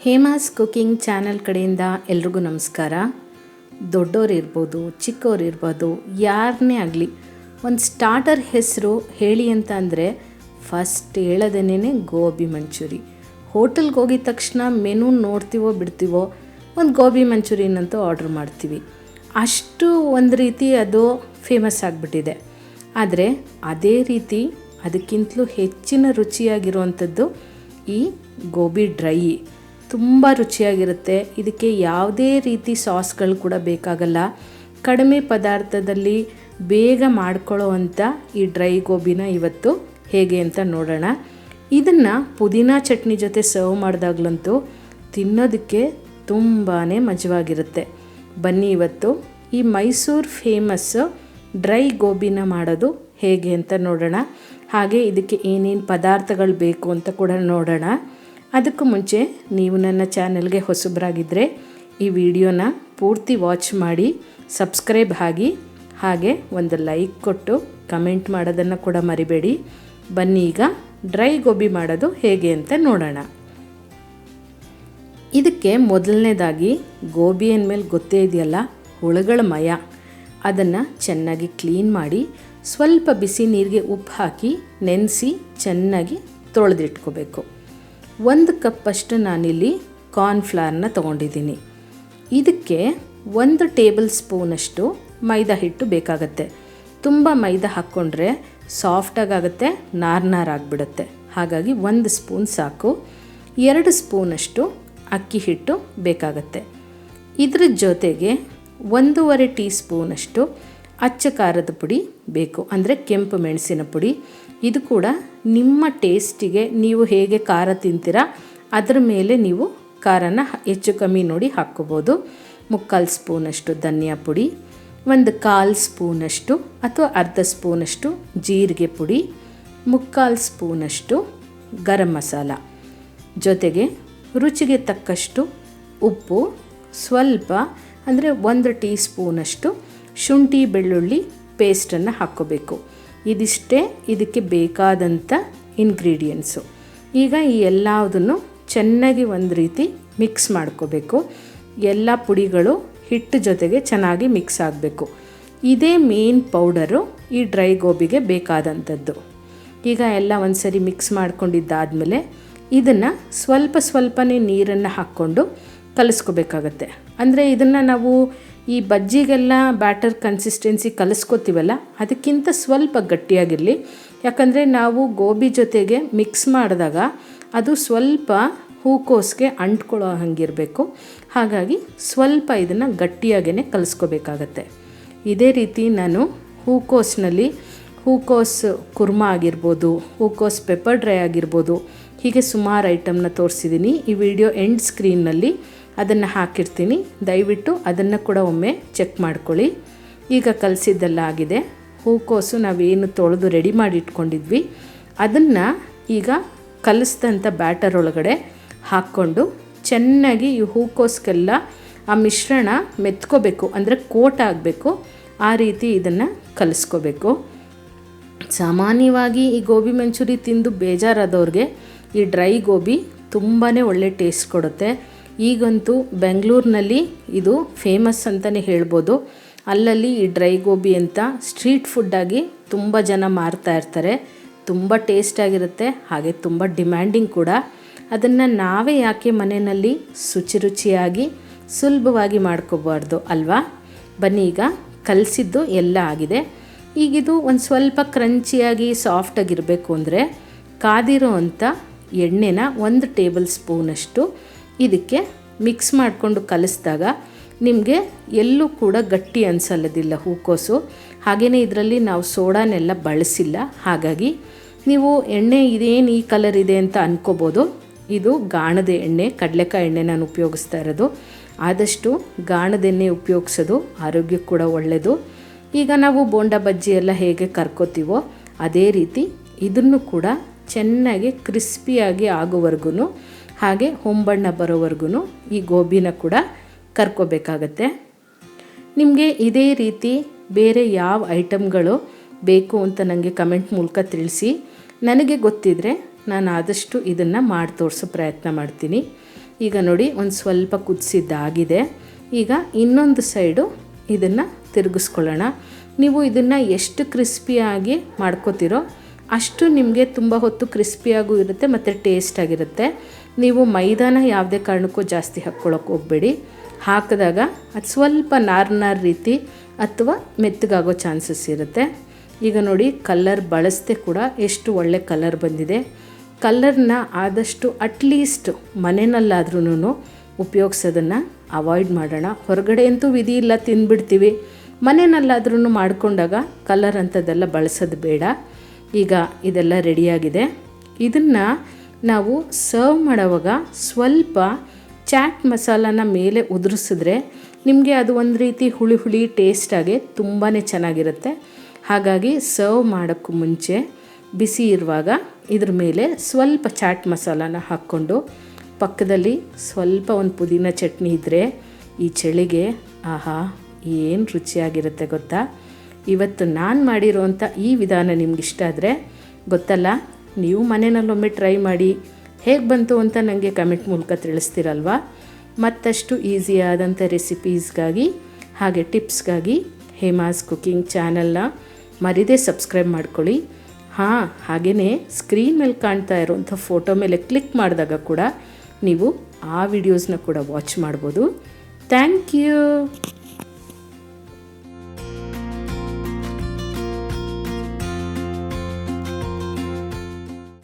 Hema's cooking channel ಕಡೆಯಿಂದ ಎಲ್ರಿಗೂ ನಮಸ್ಕಾರ. ದೊಡ್ಡೋರು ಇರ್ಬೋದು, ಚಿಕ್ಕವ್ರು ಇರ್ಬೋದು, ಯಾರನ್ನೇ ಆಗಲಿ ಒಂದು ಸ್ಟಾರ್ಟರ್ ಹೆಸರು ಹೇಳಿ ಅಂತ ಅಂದರೆ ಫಸ್ಟ್ ಹೇಳೋದೇನೆ ಗೋಬಿ ಮಂಚೂರಿ. ಹೋಟೆಲ್ಗೆ ಹೋಗಿದ ತಕ್ಷಣ ಮೆನು ನೋಡ್ತೀವೋ ಬಿಡ್ತೀವೋ ಒಂದು ಗೋಬಿ ಮಂಚೂರಿಯನ್ ಅಂತೂ ಆರ್ಡ್ರ್ ಮಾಡ್ತೀವಿ. ಅಷ್ಟು ಒಂದು ರೀತಿ ಅದು ಫೇಮಸ್ ಆಗಿಬಿಟ್ಟಿದೆ. ಆದರೆ ಅದೇ ರೀತಿ ಅದಕ್ಕಿಂತಲೂ ಹೆಚ್ಚಿನ ರುಚಿಯಾಗಿರುವಂಥದ್ದು ಈ ಗೋಬಿ ಡ್ರೈ. ತುಂಬ ರುಚಿಯಾಗಿರುತ್ತೆ. ಇದಕ್ಕೆ ಯಾವುದೇ ರೀತಿ ಸಾಸ್ಗಳು ಕೂಡ ಬೇಕಾಗಲ್ಲ. ಕಡಿಮೆ ಪದಾರ್ಥದಲ್ಲಿ ಬೇಗ ಮಾಡ್ಕೊಳ್ಳೋ ಅಂಥ ಈ ಡ್ರೈ ಗೋಬಿನ ಇವತ್ತು ಹೇಗೆ ಅಂತ ನೋಡೋಣ. ಇದನ್ನು ಪುದೀನಾ ಚಟ್ನಿ ಜೊತೆ ಸರ್ವ್ ಮಾಡಿದಾಗಲಂತೂ ತಿನ್ನೋದಕ್ಕೆ ತುಂಬಾ ಮಜವಾಗಿರುತ್ತೆ. ಬನ್ನಿ ಇವತ್ತು ಈ ಮೈಸೂರು ಫೇಮಸ್ ಡ್ರೈ ಗೋಬಿನ ಮಾಡೋದು ಹೇಗೆ ಅಂತ ನೋಡೋಣ. ಹಾಗೆ ಇದಕ್ಕೆ ಏನೇನು ಪದಾರ್ಥಗಳು ಬೇಕು ಅಂತ ಕೂಡ ನೋಡೋಣ. ಅದಕ್ಕೂ ಮುಂಚೆ ನೀವು ನನ್ನ ಚಾನಲ್ಗೆ ಹೊಸಬರಾಗಿದ್ದರೆ ಈ ವಿಡಿಯೋನ ಪೂರ್ತಿ ವಾಚ್ ಮಾಡಿ ಸಬ್ಸ್ಕ್ರೈಬ್ ಆಗಿ, ಹಾಗೆ ಒಂದು ಲೈಕ್ ಕೊಟ್ಟು ಕಮೆಂಟ್ ಮಾಡೋದನ್ನು ಕೂಡ ಮರಿಬೇಡಿ. ಬನ್ನಿ ಈಗ ಡ್ರೈ ಗೋಬಿ ಮಾಡೋದು ಹೇಗೆ ಅಂತ ನೋಡೋಣ. ಇದಕ್ಕೆ ಮೊದಲನೇದಾಗಿ ಗೋಬಿ ಅಂದಮೇಲೆ ಗೊತ್ತೇ ಇದೆಯಲ್ಲ, ಹುಳುಗಳ ಮಯ. ಅದನ್ನು ಚೆನ್ನಾಗಿ ಕ್ಲೀನ್ ಮಾಡಿ ಸ್ವಲ್ಪ ಬಿಸಿ ನೀರಿಗೆ ಉಪ್ಪು ಹಾಕಿ ನೆನೆಸಿ ಚೆನ್ನಾಗಿ ತೊಳೆದಿಟ್ಕೋಬೇಕು. 1 ಕಪ್ಪಷ್ಟು ನಾನಿಲ್ಲಿ ಕಾರ್ನ್ಫ್ಲವರ್ನ ತೊಗೊಂಡಿದ್ದೀನಿ. ಇದಕ್ಕೆ 1 ಟೇಬಲ್ ಸ್ಪೂನಷ್ಟು ಮೈದಾ ಹಿಟ್ಟು ಬೇಕಾಗತ್ತೆ. ತುಂಬ ಮೈದಾ ಹಾಕ್ಕೊಂಡ್ರೆ ಸಾಫ್ಟಾಗುತ್ತೆ, ನಾರಾಗಿಬಿಡುತ್ತೆ. ಹಾಗಾಗಿ 1 ಸ್ಪೂನ್ ಸಾಕು. 2 ಸ್ಪೂನಷ್ಟು ಅಕ್ಕಿ ಹಿಟ್ಟು ಬೇಕಾಗತ್ತೆ. ಇದ್ರ ಜೊತೆಗೆ 1.5 ಟೀ ಸ್ಪೂನಷ್ಟು ಅಚ್ಚ ಖಾರದ ಪುಡಿ ಬೇಕು, ಅಂದರೆ ಕೆಂಪು ಮೆಣಸಿನ ಪುಡಿ. ಇದು ಕೂಡ ನಿಮ್ಮ ಟೇಸ್ಟಿಗೆ, ನೀವು ಹೇಗೆ ಖಾರ ತಿಂತೀರಾ ಅದರ ಮೇಲೆ ನೀವು ಖಾರನ ಹೆಚ್ಚು ಕಮ್ಮಿ ನೋಡಿ ಹಾಕ್ಕೋಬೋದು. 3/4 ಸ್ಪೂನಷ್ಟು ಧನಿಯಾ ಪುಡಿ, 1/4 ಸ್ಪೂನಷ್ಟು ಅಥವಾ ಅರ್ಧ ಸ್ಪೂನಷ್ಟು ಜೀರಿಗೆ ಪುಡಿ, 3/4 ಸ್ಪೂನಷ್ಟು ಗರಂ ಮಸಾಲ, ಜೊತೆಗೆ ರುಚಿಗೆ ತಕ್ಕಷ್ಟು ಉಪ್ಪು, ಸ್ವಲ್ಪ ಅಂದರೆ 1 ಟೀ ಸ್ಪೂನಷ್ಟು ಶುಂಠಿ ಬೆಳ್ಳುಳ್ಳಿ ಪೇಸ್ಟನ್ನು ಹಾಕ್ಕೋಬೇಕು. ಇದಿಷ್ಟೇ ಇದಕ್ಕೆ ಬೇಕಾದಂಥ ಇಂಗ್ರೀಡಿಯೆಂಟ್ಸು. ಈಗ ಈ ಎಲ್ಲದನ್ನು ಚೆನ್ನಾಗಿ ಒಂದು ರೀತಿ ಮಿಕ್ಸ್ ಮಾಡ್ಕೋಬೇಕು. ಎಲ್ಲ ಪುಡಿಗಳು ಹಿಟ್ಟು ಜೊತೆಗೆ ಚೆನ್ನಾಗಿ ಮಿಕ್ಸ್ ಆಗಬೇಕು. ಇದೇ ಮೇನ್ ಪೌಡರು ಈ ಡ್ರೈ ಗೋಬಿಗೆ ಬೇಕಾದಂಥದ್ದು. ಈಗ ಎಲ್ಲ ಒಂದು ಸರಿ ಮಿಕ್ಸ್ ಮಾಡ್ಕೊಂಡಿದ್ದಾದಮೇಲೆ ಇದನ್ನು ಸ್ವಲ್ಪನೇ ನೀರನ್ನು ಹಾಕ್ಕೊಂಡು ಕಲಿಸ್ಕೋಬೇಕಾಗತ್ತೆ. ಅಂದರೆ ಇದನ್ನು ನಾವು ಈ ಬಜ್ಜಿಗೆಲ್ಲ ಬ್ಯಾಟರ್ ಕನ್ಸಿಸ್ಟೆನ್ಸಿ ಕಲಿಸ್ಕೋತೀವಲ್ಲ, ಅದಕ್ಕಿಂತ ಸ್ವಲ್ಪ ಗಟ್ಟಿಯಾಗಿರಲಿ. ಯಾಕಂದರೆ ನಾವು ಗೋಬಿ ಜೊತೆಗೆ ಮಿಕ್ಸ್ ಮಾಡಿದಾಗ ಅದು ಸ್ವಲ್ಪ ಹೂಕೋಸ್ಗೆ ಅಂಟ್ಕೊಳ್ಳೋ ಹಾಗಿರಬೇಕು. ಹಾಗಾಗಿ ಸ್ವಲ್ಪ ಇದನ್ನು ಗಟ್ಟಿಯಾಗೇ ಕಲಿಸ್ಕೋಬೇಕಾಗತ್ತೆ. ಇದೇ ರೀತಿ ನಾನು ಹೂಕೋಸ್ ಕುರ್ಮಾ ಆಗಿರ್ಬೋದು, ಹೂಕೋಸ್ ಪೆಪ್ಪರ್ ಡ್ರೈ ಆಗಿರ್ಬೋದು, ಹೀಗೆ ಸುಮಾರು ಐಟಮ್ನ ತೋರಿಸಿದ್ದೀನಿ. ಈ ವಿಡಿಯೋ ಎಂಡ್ ಸ್ಕ್ರೀನ್ನಲ್ಲಿ ಅದನ್ನು ಹಾಕಿರ್ತೀನಿ, ದಯವಿಟ್ಟು ಅದನ್ನು ಕೂಡ ಒಮ್ಮೆ ಚೆಕ್ ಮಾಡ್ಕೊಳ್ಳಿ. ಈಗ ಕಲಸಿದ್ದೆಲ್ಲ ಆಗಿದೆ. ಹೂಕೋಸು ನಾವೇನು ತೊಳೆದು ರೆಡಿ ಮಾಡಿ ಇಟ್ಕೊಂಡಿದ್ವಿ ಅದನ್ನು ಈಗ ಕಲಿಸಿದಂಥ ಬ್ಯಾಟರ್ ಒಳಗಡೆ ಹಾಕ್ಕೊಂಡು ಚೆನ್ನಾಗಿ ಈ ಹೂಕೋಸ್ಗೆಲ್ಲ ಆ ಮಿಶ್ರಣ ಮೆತ್ಕೋಬೇಕು, ಅಂದರೆ ಕೋಟ್ ಆಗಬೇಕು. ಆ ರೀತಿ ಇದನ್ನು ಕಲಿಸ್ಕೋಬೇಕು. ಸಾಮಾನ್ಯವಾಗಿ ಈ ಗೋಬಿ ಮಂಚೂರಿ ತಿಂದು ಬೇಜಾರಾದವ್ರಿಗೆ ಈ ಡ್ರೈ ಗೋಬಿ ತುಂಬಾ ಒಳ್ಳೆ ಟೇಸ್ಟ್ ಕೊಡುತ್ತೆ. ಈಗಂತೂ ಬೆಂಗಳೂರಿನಲ್ಲಿ ಇದು ಫೇಮಸ್ ಅಂತಲೇ ಹೇಳ್ಬೋದು. ಅಲ್ಲಲ್ಲಿ ಈ ಡ್ರೈ ಗೋಬಿ ಅಂತ ಸ್ಟ್ರೀಟ್ ಫುಡ್ಡಾಗಿ ತುಂಬ ಜನ ಮಾರ್ತಾ ಇರ್ತಾರೆ. ತುಂಬ ಟೇಸ್ಟಾಗಿರುತ್ತೆ, ಹಾಗೆ ತುಂಬ ಡಿಮ್ಯಾಂಡಿಂಗ್ ಕೂಡ. ಅದನ್ನು ನಾವೇ ಯಾಕೆ ಮನೆಯಲ್ಲಿ ರುಚಿಯಾಗಿ ಸುಲಭವಾಗಿ ಮಾಡ್ಕೋಬಾರ್ದು ಅಲ್ವಾ? ಬನ್ನಿ ಈಗ ಕಲಸಿದ್ದು ಎಲ್ಲ ಆಗಿದೆ. ಈಗಿದು ಒಂದು ಸ್ವಲ್ಪ ಕ್ರಂಚಿಯಾಗಿ ಸಾಫ್ಟಾಗಿರಬೇಕು ಅಂದರೆ ಕಾದಿರೋ ಅಂಥ ಎಣ್ಣೆನ 1 ಟೇಬಲ್ ಸ್ಪೂನಷ್ಟು ಇದಕ್ಕೆ ಮಿಕ್ಸ್ ಮಾಡಿಕೊಂಡು ಕಲಿಸಿದಾಗ ನಿಮಗೆ ಎಲ್ಲೂ ಕೂಡ ಗಟ್ಟಿ ಅನಿಸಲ್ಲದಿಲ್ಲ ಹೂಕೋಸು. ಹಾಗೆಯೇ ಇದರಲ್ಲಿ ನಾವು ಸೋಡಾನೆಲ್ಲ ಬಳಸಿಲ್ಲ. ಹಾಗಾಗಿ ನೀವು ಎಣ್ಣೆ ಇದೇನು ಈ ಕಲರ್ ಇದೆ ಅಂತ ಅಂದ್ಕೋಬೋದು. ಇದು ಗಾಣದ ಎಣ್ಣೆ, ಕಡಲೆಕಾಯಿ ಎಣ್ಣೆ ನಾನು ಉಪಯೋಗಿಸ್ತಾ ಇರೋದು. ಆದಷ್ಟು ಗಾಣದ ಎಣ್ಣೆ ಉಪಯೋಗಿಸೋದು ಆರೋಗ್ಯಕ್ಕೆ ಕೂಡ ಒಳ್ಳೆಯದು. ಈಗ ನಾವು ಬೋಂಡ ಬಜ್ಜಿ ಎಲ್ಲ ಹೇಗೆ ಕರ್ಕೋತೀವೋ ಅದೇ ರೀತಿ ಇದನ್ನು ಕೂಡ ಚೆನ್ನಾಗಿ ಕ್ರಿಸ್ಪಿಯಾಗಿ ಆಗೋವರೆಗೂ, ಹಾಗೆ ಹೊಂಬಣ್ಣ ಬರೋವರೆಗೂ ಈ ಗೋಬಿನ ಕೂಡ ಕರ್ಕೋಬೇಕಾಗತ್ತೆ. ನಿಮಗೆ ಇದೇ ರೀತಿ ಬೇರೆ ಯಾವ ಐಟಮ್ಗಳು ಬೇಕು ಅಂತ ನನಗೆ ಕಮೆಂಟ್ ಮೂಲಕ ತಿಳಿಸಿ. ನನಗೆ ಗೊತ್ತಿದ್ದರೆ ನಾನು ಆದಷ್ಟು ಇದನ್ನು ಮಾಡಿ ತೋರಿಸೋ ಪ್ರಯತ್ನ ಮಾಡ್ತೀನಿ. ಈಗ ನೋಡಿ ಒಂದು ಸ್ವಲ್ಪ ಕುದಿಸಿದ್ದಾಗಿದೆ. ಈಗ ಇನ್ನೊಂದು ಸೈಡು ಇದನ್ನು ತಿರುಗಿಸ್ಕೊಳ್ಳೋಣ. ನೀವು ಇದನ್ನು ಎಷ್ಟು ಕ್ರಿಸ್ಪಿಯಾಗಿ ಮಾಡ್ಕೋತೀರೋ ಅಷ್ಟು ನಿಮಗೆ ತುಂಬ ಹೊತ್ತು ಕ್ರಿಸ್ಪಿಯಾಗೂ ಇರುತ್ತೆ ಮತ್ತು ಟೇಸ್ಟಾಗಿರುತ್ತೆ. ನೀವು ಮೈದಾನ ಯಾವುದೇ ಕಾರಣಕ್ಕೂ ಜಾಸ್ತಿ ಹಾಕ್ಕೊಳ್ಳೋಕೆ ಹೋಗಬೇಡಿ. ಹಾಕಿದಾಗ ಅದು ಸ್ವಲ್ಪ ನಾರು ರೀತಿ ಅಥವಾ ಮೆತ್ತಗಾಗೋ ಚಾನ್ಸಸ್ ಇರುತ್ತೆ. ಈಗ ನೋಡಿ ಕಲರ್ ಬಳಸದೆ ಕೂಡ ಎಷ್ಟು ಒಳ್ಳೆ ಕಲರ್ ಬಂದಿದೆ. ಕಲರ್ನ ಆದಷ್ಟು ಅಟ್ಲೀಸ್ಟ್ ಮನೆಯಲ್ಲಾದ್ರೂ ಉಪಯೋಗಿಸೋದನ್ನು ಅವಾಯ್ಡ್ ಮಾಡೋಣ. ಹೊರಗಡೆ ಅಂತೂ ವಿಧಿ ಇಲ್ಲ, ತಿಂದುಬಿಡ್ತೀವಿ. ಮನೆಯಲ್ಲಾದ್ರೂ ಮಾಡಿಕೊಂಡಾಗ ಕಲರ್ ಅಂಥದ್ದೆಲ್ಲ ಬಳಸೋದು ಬೇಡ. ಈಗ ಇದೆಲ್ಲ ರೆಡಿಯಾಗಿದೆ. ಇದನ್ನು ನಾವು ಸರ್ವ್ ಮಾಡೋವಾಗ ಸ್ವಲ್ಪ ಚಾಟ್ ಮಸಾಲಾನ ಮೇಲೆ ಉದುರಿಸಿದ್ರೆ ನಿಮಗೆ ಅದು ಒಂದು ರೀತಿ ಹುಳಿ ಹುಳಿ ಟೇಸ್ಟಾಗಿ ತುಂಬಾ ಚೆನ್ನಾಗಿರುತ್ತೆ. ಹಾಗಾಗಿ ಸರ್ವ್ ಮಾಡೋಕ್ಕೂ ಮುಂಚೆ ಬಿಸಿ ಇರುವಾಗ ಇದ್ರ ಮೇಲೆ ಸ್ವಲ್ಪ ಚಾಟ್ ಮಸಾಲಾನ ಹಾಕ್ಕೊಂಡು ಪಕ್ಕದಲ್ಲಿ ಸ್ವಲ್ಪ ಒಂದು ಪುದೀನ ಚಟ್ನಿ ಇದ್ದರೆ ಈ ಚಳಿಗೆ ಆಹಾ ಏನು ರುಚಿಯಾಗಿರುತ್ತೆ ಗೊತ್ತಾ. ಇವತ್ತು ನಾನು ಮಾಡಿರೋವಂಥ ಈ ವಿಧಾನ ನಿಮ್ಗೆ ಇಷ್ಟ ಆದರೆ ಗೊತ್ತಲ್ಲ, ನೀವು ಮನೆಯಲ್ಲೊಮ್ಮೆ ಟ್ರೈ ಮಾಡಿ ಹೇಗೆ ಬಂತು ಅಂತ ನನಗೆ ಕಮೆಂಟ್ ಮೂಲಕ ತಿಳಿಸ್ತೀರಲ್ವ. ಮತ್ತಷ್ಟು ಈಸಿಯಾದಂಥ ರೆಸಿಪೀಸ್ಗಾಗಿ ಹಾಗೆ ಟಿಪ್ಸ್ಗಾಗಿ ಹೇಮಾಸ್ ಕುಕಿಂಗ್ ಚಾನಲ್ನ ಮರಿದೇ ಸಬ್ಸ್ಕ್ರೈಬ್ ಮಾಡ್ಕೊಳ್ಳಿ. ಹಾಗೆಯೇ ಸ್ಕ್ರೀನ್ ಮೇಲೆ ಕಾಣ್ತಾ ಇರೋವಂಥ ಫೋಟೋ ಮೇಲೆ ಕ್ಲಿಕ್ ಮಾಡಿದಾಗ ಕೂಡ ನೀವು ಆ ವಿಡಿಯೋಸ್ನ ಕೂಡ ವಾಚ್ ಮಾಡ್ಬೋದು. Thank you.